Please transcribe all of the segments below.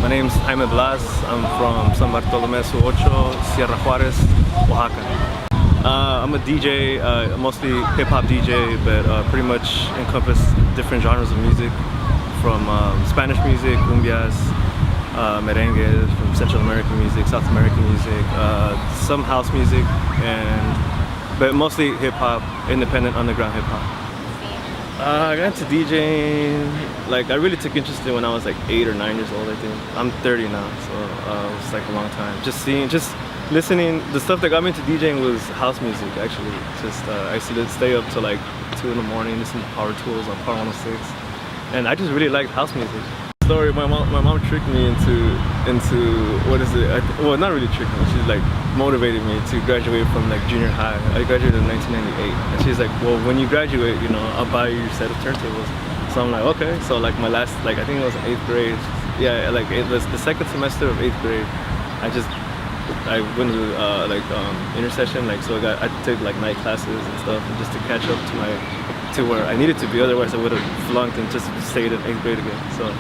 My name's Jaime Blas. I'm from San Bartolome, Zoogocho, Sierra Juarez, Oaxaca. I'm a DJ, mostly hip-hop DJ, but pretty much encompass different genres of music, from Spanish music, cumbias, merengue, from Central American music, South American music, some house music, but mostly hip-hop, independent underground hip-hop. I got into DJing, I really took interest in when I was 8 or 9 years old, I think. I'm 30 now, so it's a long time. Just listening, the stuff that got me into DJing was house music, actually. I used to stay up till 2 in the morning, listen to Power Tools on Power 106. And I just really liked house music. Story, my mom tricked me into what is it? Well, not really tricked me. She's motivated me to graduate from junior high. I graduated in 1998, and she's like, "Well, when you graduate, I'll buy you your set of turntables." So I'm like, "Okay." So my last, I think it was 8th grade. Yeah, it was the second semester of 8th grade. I went to intercession. So I took night classes and stuff, and just to catch up to where I needed to be. Otherwise, I would have flunked and just stayed in 8th grade again.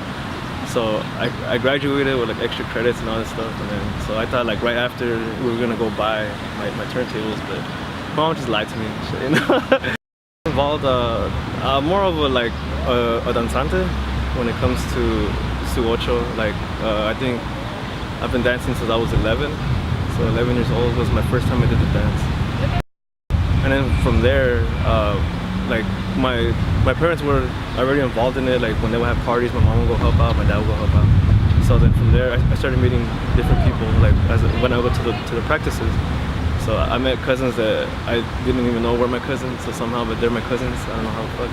So I graduated with extra credits and all this stuff, and then so I thought right after we were gonna go buy my turntables, but my mom just lied to me. Involved more of a danzante when it comes to Zoogocho. I think I've been dancing since I was 11, so 11 years old was my first time I did the dance. And then from there, my parents were already involved in it. When they would have parties, my mom would go help out, my dad would go help out. So then from there, I started meeting different people. When I go to the practices, so I met cousins that I didn't even know were my cousins. So somehow, but they're my cousins. I don't know how the fuck.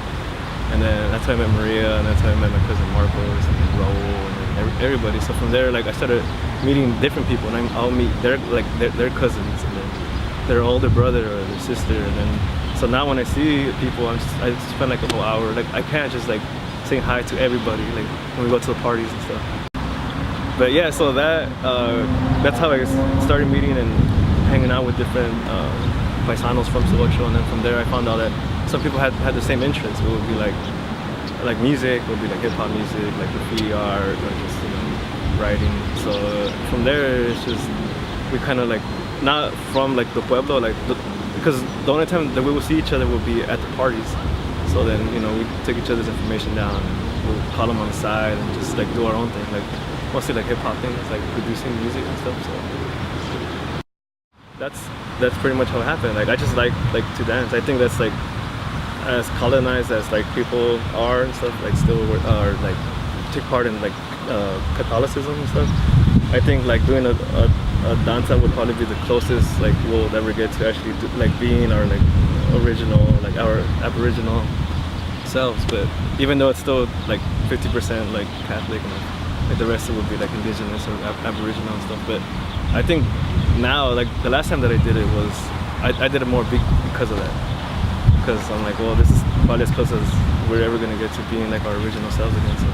And then that's how I met Maria, and that's how I met my cousin Marcos and Raul and everybody. So from there, I started meeting different people, and I'll meet their cousins, and then their older brother or their sister, and then. So now when I see people, I spend a whole hour. I can't just say hi to everybody when we go to the parties and stuff. But yeah, so that's how I started meeting and hanging out with different paisanos from Zoogocho, and then from there I found out that some people had the same interests. It would be like music, it would be hip hop music, graffiti art, or just writing. So from there it's just we kind of not from the pueblo because the only time that we will see each other will be at the parties. So then, we take each other's information down, and we'll call them on the side and just do our own thing, mostly hip hop things, producing music and stuff. So that's pretty much how it happened. I just like to dance. I think that's as colonized as people are and stuff, still are take part in Catholicism and stuff. I think doing a danza would probably be the closest we'll ever get to actually being our original our Aboriginal selves. But even though it's still 50% Catholic, and the rest of it would be Indigenous or Aboriginal and stuff. But I think now the last time that I did it was I did it more because of that, because I'm well, this is probably as close as we're ever gonna get to being our original selves again. So.